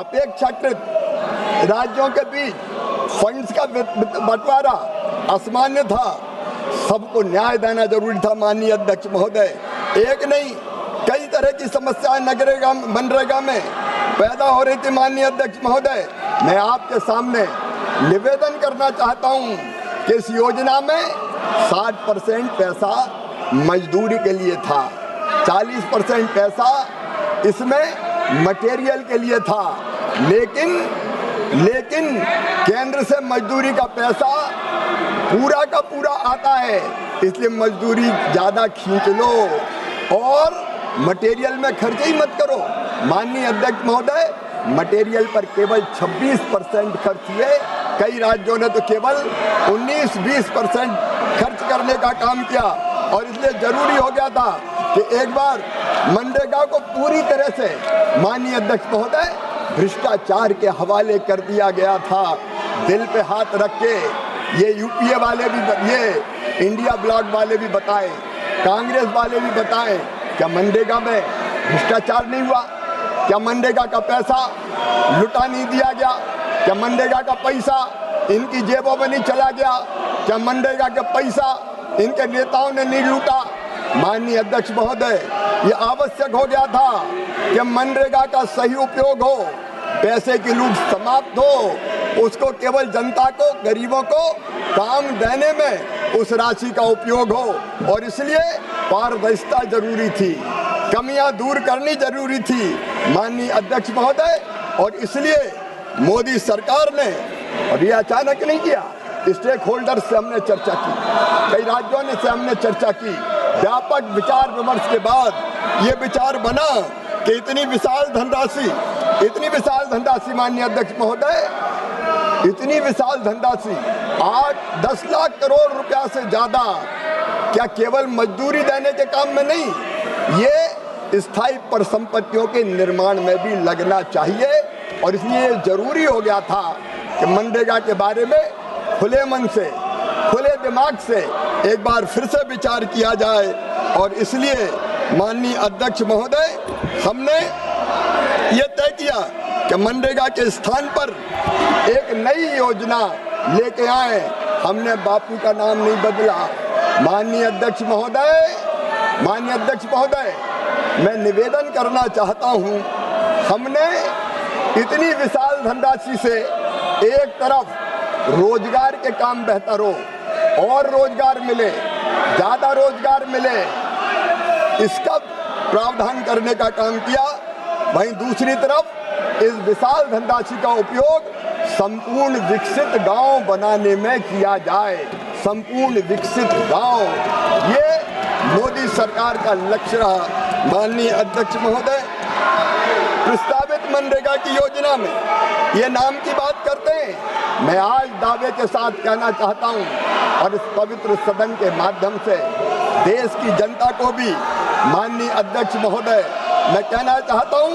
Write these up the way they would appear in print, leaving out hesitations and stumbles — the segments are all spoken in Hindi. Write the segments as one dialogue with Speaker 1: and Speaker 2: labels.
Speaker 1: अपेक्षाकृत राज्यों के बीच फंड्स का बंटवारा असामान्य था। सबको न्याय देना जरूरी था। माननीय अध्यक्ष महोदय, एक नहीं कई तरह की समस्याएं मनरेगा में पैदा हो रही थी। माननीय अध्यक्ष महोदय, मैं आपके सामने निवेदन करना चाहता हूं कि इस योजना में 60% पैसा मजदूरी के लिए था, 40% पैसा इसमें मटेरियल के लिए था, लेकिन केंद्र से मजदूरी का पैसा पूरा का पूरा आता है, इसलिए मजदूरी ज़्यादा खींच लो और मटेरियल में खर्च ही मत करो। माननीय अध्यक्ष महोदय, मटेरियल पर केवल 26% खर्च हुए, कई राज्यों ने तो केवल 19-20% खर्च करने का काम किया और इसलिए जरूरी हो गया था कि एक बार मनरेगा को पूरी तरह से माननीय अध्यक्ष महोदय भ्रष्टाचार के हवाले कर दिया गया था। दिल पे हाथ रख के ये यूपीए वाले भी, ये इंडिया ब्लॉक वाले भी बताएं, कांग्रेस वाले भी बताएं, क्या मनरेगा में भ्रष्टाचार नहीं हुआ? क्या मनरेगा का पैसा लुटा नहीं दिया गया? क्या मनरेगा का पैसा इनकी जेबों में नहीं चला गया? क्या मनरेगा का पैसा इनके नेताओं ने नहीं लूटा? माननीय अध्यक्ष महोदय, ये आवश्यक हो गया था कि मनरेगा का सही उपयोग हो, पैसे की लूट समाप्त हो, उसको केवल जनता को, गरीबों को काम देने में उस राशि का उपयोग हो और इसलिए पारदर्शिता जरूरी थी, कमियां दूर करनी जरूरी थी माननीय अध्यक्ष महोदय। और इसलिए मोदी सरकार ने, और ये अचानक नहीं किया, स्टेक होल्डर से हमने चर्चा की, कई राज्यों ने से हमने चर्चा की, व्यापक विचार विमर्श के बाद ये विचार बना कि इतनी विशाल धनराशि माननीय अध्यक्ष महोदय, इतनी विशाल धनराशि 8-10 लाख करोड़ रुपया से ज्यादा क्या केवल मजदूरी देने के काम में नहीं, ये स्थायी परिसंपत्तियों के निर्माण में भी लगना चाहिए। और इसलिए जरूरी हो गया था कि मनरेगा के बारे में खुले मन से, खुले दिमाग से एक बार फिर से विचार किया जाए। और इसलिए माननीय अध्यक्ष महोदय, हमने ये तय किया कि मनरेगा के स्थान पर एक नई योजना लेके आए। हमने बापू का नाम नहीं बदला। माननीय अध्यक्ष महोदय, मैं निवेदन करना चाहता हूं, हमने इतनी विशाल धनराशि से एक तरफ रोजगार के काम बेहतर हो और रोजगार मिले, ज्यादा रोजगार मिले, इसका प्रावधान करने का काम किया, वहीं दूसरी तरफ इस विशाल धनराशि का उपयोग संपूर्ण विकसित गांव बनाने में किया जाए। संपूर्ण विकसित गांव, ये मोदी सरकार का लक्ष्य रहा। माननीय अध्यक्ष महोदय, प्रस्तावित मनरेगा की योजना में ये नाम की बात करते हैं। मैं आज दावे के साथ कहना चाहता हूं और इस पवित्र सदन के माध्यम से देश की जनता को भी, माननीय अध्यक्ष महोदय, मैं कहना चाहता हूं,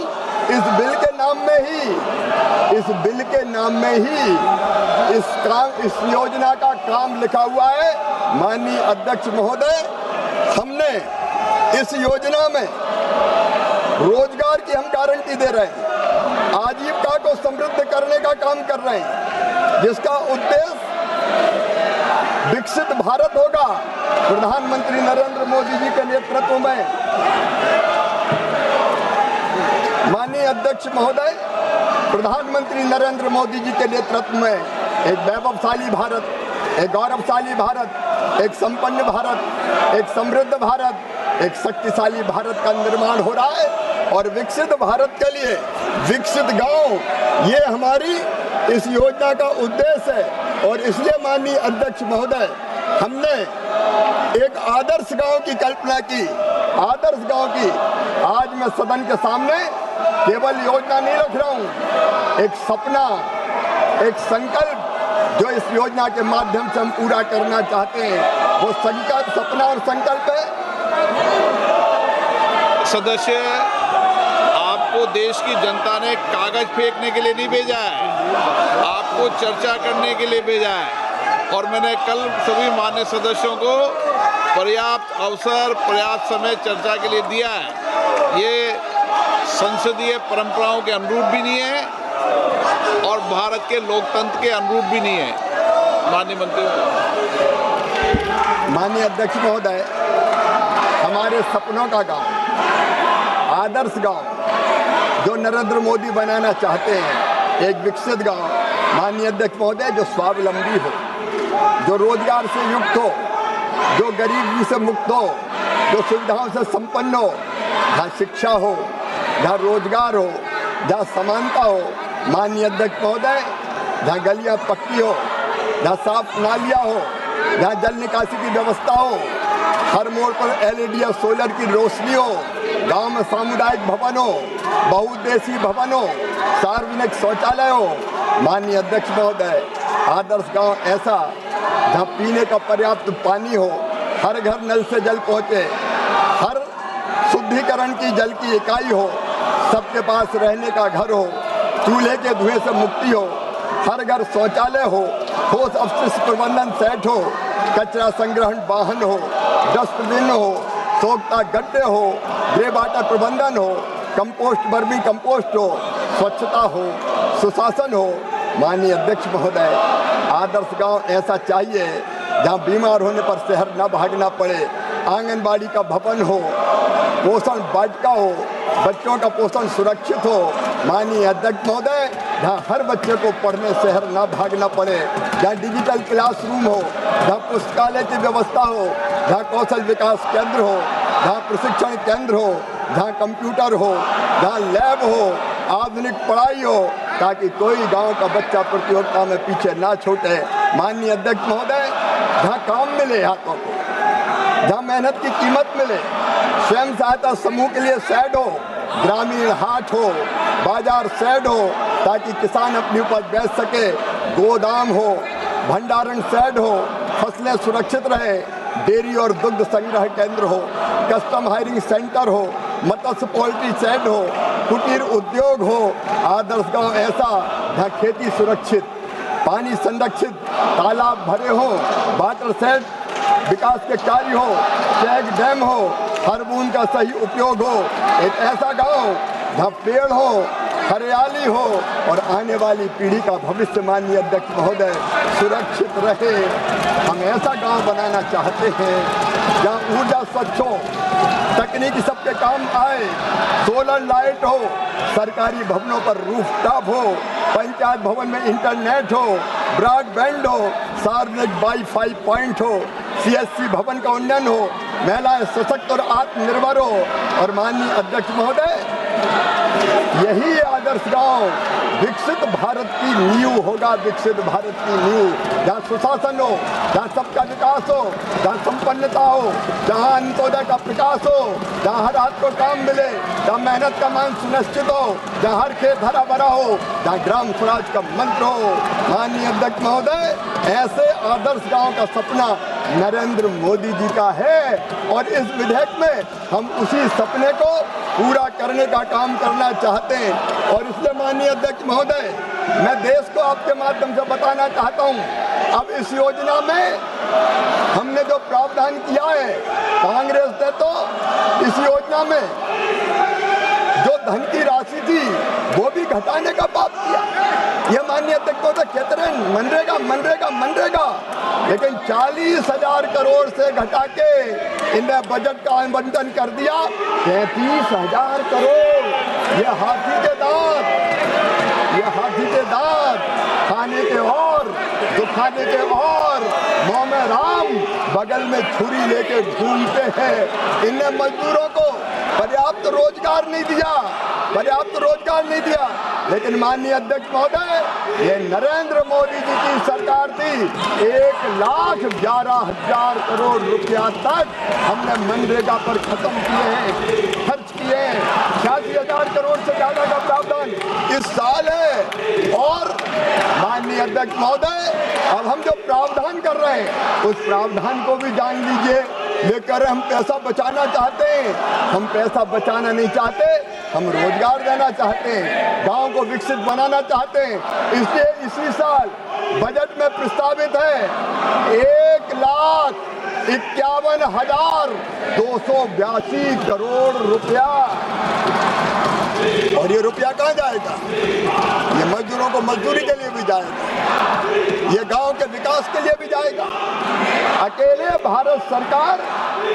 Speaker 1: इस बिल के नाम में ही इस योजना का काम लिखा हुआ है। माननीय अध्यक्ष महोदय, हमने इस योजना में रोजगार की हम गारंटी दे रहे हैं, आजीविका को समृद्ध करने का काम कर रहे हैं, जिसका उद्देश्य विकसित भारत होगा। प्रधानमंत्री नरेंद्र मोदी जी के नेतृत्व में, माननीय अध्यक्ष महोदय, प्रधानमंत्री नरेंद्र मोदी जी के नेतृत्व में एक वैभवशाली भारत, एक गौरवशाली भारत, एक संपन्न भारत, एक समृद्ध भारत, एक शक्तिशाली भारत का निर्माण हो रहा है। और विकसित भारत के लिए विकसित गांव, ये हमारी इस योजना का उद्देश्य है। और इसलिए माननीय अध्यक्ष महोदय, हमने एक आदर्श गांव की कल्पना की, आदर्श गांव की। आज मैं सदन के सामने केवल योजना नहीं रख रहा हूं, एक सपना, एक संकल्प जो इस योजना के माध्यम से हम पूरा करना चाहते हैं, वो संकल्प, सपना और संकल्प है।
Speaker 2: सदस्य, आपको देश की जनता ने कागज फेंकने के लिए नहीं भेजा है, आपको चर्चा करने के लिए भेजा है। और मैंने कल सभी मान्य सदस्यों को पर्याप्त अवसर, पर्याप्त समय चर्चा के लिए दिया है। ये संसदीय परंपराओं के अनुरूप भी नहीं है और भारत के लोकतंत्र के अनुरूप भी नहीं है। माननीय मंत्री,
Speaker 1: माननीय अध्यक्ष महोदय, हमारे सपनों का गांव, आदर्श गांव जो नरेंद्र मोदी बनाना चाहते हैं, एक विकसित गांव, माननीय अध्यक्ष महोदय, जो स्वावलंबी हो, जो रोजगार से युक्त हो, जो गरीबी से मुक्त हो, जो सुविधाओं से संपन्न हो, जहाँ शिक्षा हो, जहाँ रोजगार हो, जहाँ समानता हो, माननीय अध्यक्ष महोदय, जहाँ गलियाँ पक्की हो, जहाँ साफ नालियाँ हो, जहाँ जल निकासी की व्यवस्था हो, हर मोड़ पर LED और सोलर की रोशनी हो, गांव में सामुदायिक भवन हो, बहुउद्देशीय भवन हो, सार्वजनिक शौचालय हो। माननीय अध्यक्ष महोदय, आदर्श गांव ऐसा जहाँ पीने का पर्याप्त पानी हो, हर घर नल से जल पहुँचे, हर शुद्धिकरण की जल की इकाई हो, सबके पास रहने का घर हो, चूल्हे के धुएं से मुक्ति हो, हर घर शौचालय हो, ठोस अपशिष्ट प्रबंधन सेट हो, कचरा संग्रहण वाहन हो, डस्टबिन हो, सोखता गड्ढे हो, ग्रे वाटर प्रबंधन हो, कंपोस्ट वर्मी कंपोस्ट हो, स्वच्छता हो, सुशासन हो। माननीय अध्यक्ष महोदय, आदर्श गांव ऐसा चाहिए जहां बीमार होने पर शहर न भागना पड़े, आंगनबाड़ी का भवन हो, पोषण वाटिका हो, बच्चों का पोषण सुरक्षित हो। माननीय अध्यक्ष महोदय, जहाँ हर बच्चे को पढ़ने शहर न भागना पड़े, जहाँ डिजिटल क्लासरूम हो, जहाँ पुस्तकालय की व्यवस्था हो, जहाँ कौशल विकास केंद्र हो, जहाँ प्रशिक्षण केंद्र हो, जहाँ कंप्यूटर हो, जहाँ लैब हो, आधुनिक पढ़ाई हो, ताकि कोई गांव का बच्चा प्रतियोगिता में पीछे ना छूटे। माननीय अध्यक्ष महोदय, जहाँ काम मिले हाथों को, जहाँ मेहनत की कीमत मिले, स्वयं सहायता समूह के लिए शेड हो, ग्रामीण हाट हो, बाजार शेड हो, ताकि किसान अपनी उपज बेच सके, गोदाम हो, भंडारण शेड हो, फसलें सुरक्षित रहे, डेयरी और दुग्ध संग्रह केंद्र हो, कस्टम हायरिंग सेंटर हो, मत्स्य पोल्ट्री शेड हो, कुटीर उद्योग हो। आदर्श गांव ऐसा जहाँ खेती सुरक्षित, पानी संरक्षित, तालाब भरे हो, वाटर शेड विकास के कार्य हो, चेक डैम हो, हर बूंद का सही उपयोग हो। एक ऐसा गांव जहाँ पेड़ हो, हरियाली हो और आने वाली पीढ़ी का भविष्य, माननीय अध्यक्ष महोदय, सुरक्षित रहे। हम ऐसा गांव बनाना चाहते हैं जहाँ ऊर्जा स्वच्छ हो, तकनीकी सबके काम आए, सोलर लाइट हो, सरकारी भवनों पर रूफटॉप हो, पंचायत भवन में इंटरनेट हो, ब्रॉडबैंड हो, सार्वजनिक वाईफाई पॉइंट हो, CSC भवन का उन्नयन हो, महिलाएं सशक्त और आत्मनिर्भर हो। और माननीय अध्यक्ष महोदय, यही आदर्श गांव विकसित भारत की नींव होगा, विकसित भारत की नींव, जहाँ सुशासन हो, जहाँ सबका विकास हो, जहाँ संपन्नता हो, जहाँ अंत्योदय का प्रकाश हो, जहाँ हर हाथ को काम मिले, जहाँ मेहनत का मान सुनिश्चित हो, जहाँ हर खेत हरा भरा हो, जहाँ ग्राम स्वराज का मंत्र हो। माननीय अध्यक्ष महोदय, ऐसे आदर्श गांव का सपना नरेंद्र मोदी जी का है और इस विधेयक में हम उसी सपने को पूरा करने का काम करना चाहते हैं। और इसलिए माननीय अध्यक्ष महोदय, मैं देश को आपके माध्यम से बताना चाहता हूं, अब इस योजना में हमने जो प्रावधान किया है, कांग्रेस ने तो इस योजना में जो धन की राशि थी वो भी घटाने का पाप किया। ये माननीय अध्यक्ष महोदय कहते रहे मनरेगा मनरेगा मनरेगा, लेकिन 40,000 करोड़ से घटा के इन्हें बजट का आवंटन कर दिया 33,000 करोड़। ये हाथी के दांत खाने के और दुखाने के और, मुंह में राम बगल में छुरी लेके घूमते हैं। इन्हें मजदूरों को पर्याप्त रोजगार नहीं दिया, लेकिन माननीय अध्यक्ष महोदय, ये नरेंद्र मोदी जी की सरकार थी, 1,11,000 करोड़ रुपया तक हमने मनरेगा पर खत्म किए हैं, खर्च किए हैं। 86,000 करोड़ से ज्यादा का प्रावधान इस साल है। और माननीय अध्यक्ष महोदय, अब हम जो प्रावधान कर रहे हैं उस प्रावधान को भी जान लीजिए। लेकर हम पैसा बचाना चाहते हैं, हम पैसा बचाना नहीं चाहते, हम रोजगार देना चाहते हैं, गांव को विकसित बनाना चाहते हैं। इसलिए इसी साल बजट में प्रस्तावित है 1,51,282 करोड़ रुपया। और ये रुपया कहाँ जाएगा? ये वो मजदूरी के लिए भी जाएगा, ये गांव के विकास के लिए भी जाएगा। अकेले भारत सरकार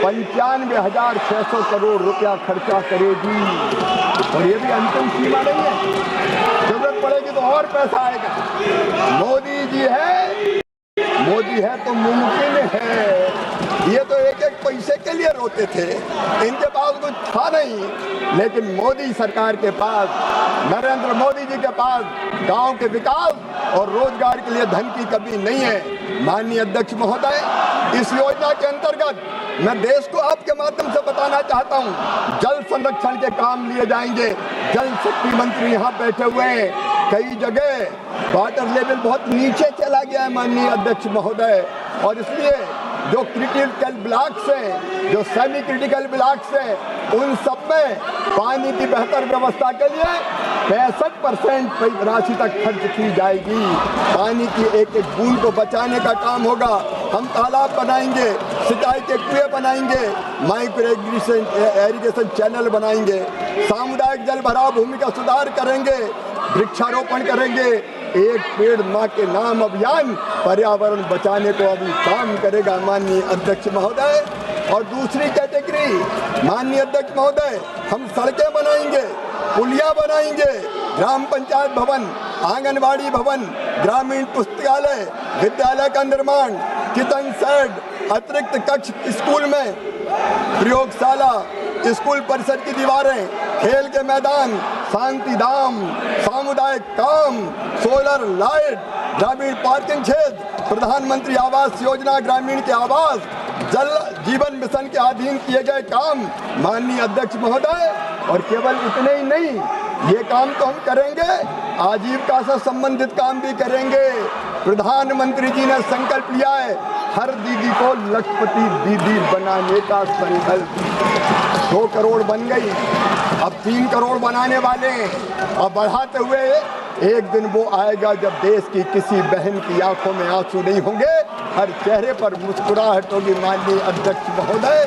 Speaker 1: 95,600 करोड़ रुपया खर्चा करेगी और ये भी अंतिम सीमा नहीं है, जरूरत पड़ेगी तो और पैसा आएगा। मोदी है तो मुमकिन है। ये तो एक एक पैसे के लिए रोते थे, इनके पास कुछ था नहीं, लेकिन मोदी सरकार के पास, नरेंद्र मोदी जी के पास गांव के विकास और रोजगार के लिए धन की कमी नहीं है। माननीय अध्यक्ष महोदय, इस योजना के अंतर्गत मैं देश को आपके माध्यम से बताना चाहता हूं, जल संरक्षण के काम लिए जाएंगे। जल शक्ति मंत्री यहाँ बैठे हुए हैं, कई जगह वाटर लेवल बहुत नीचे चला गया है माननीय अध्यक्ष महोदय, और इसलिए जो क्रिटिकल ब्लॉक्स हैं, जो सेमी क्रिटिकल ब्लॉक्स हैं, उन सब में पानी की बेहतर व्यवस्था के लिए 65% राशि तक खर्च की जाएगी। पानी की एक एक बूंद को बचाने का काम होगा। हम तालाब बनाएंगे, सिंचाई के कुएं बनाएंगे, माइक्रो इरिगेशन चैनल बनाएंगे, सामुदायिक जल भराव भूमि का सुधार करेंगे, वृक्षारोपण करेंगे। एक पेड़ माँ के नाम अभियान पर्यावरण बचाने को अभी काम करेगा माननीय अध्यक्ष महोदय। और दूसरी कैटेगरी माननीय अध्यक्ष महोदय, हम सड़कें बनाएंगे, पुलिया बनाएंगे, ग्राम पंचायत भवन, आंगनबाड़ी भवन, ग्रामीण पुस्तकालय, विद्यालय का निर्माण, किचन शेड, अतिरिक्त कक्ष स्कूल में, प्रयोगशाला, स्कूल परिसर की दीवारें, खेल के मैदान, शांति धाम, सामुदायिक काम, सोलर लाइट, ग्रामीण पार्किंग क्षेत्र, प्रधानमंत्री आवास योजना ग्रामीण के आवास, जल जीवन मिशन के अधीन किए गए काम माननीय अध्यक्ष महोदय। और केवल इतने ही नहीं, ये काम तो हम करेंगे, आजीविका से संबंधित काम भी करेंगे। प्रधानमंत्री जी ने संकल्प लिया है हर दीदी को लखपति दीदी बनाने का संकल्प। 2 करोड़ बन गई, अब 3 करोड़ बनाने वाले हैं, और बढ़ाते हुए एक दिन वो आएगा जब देश की किसी बहन की आंखों में आंसू नहीं होंगे, हर चेहरे पर मुस्कुराहट होगी माननीय अध्यक्ष महोदय।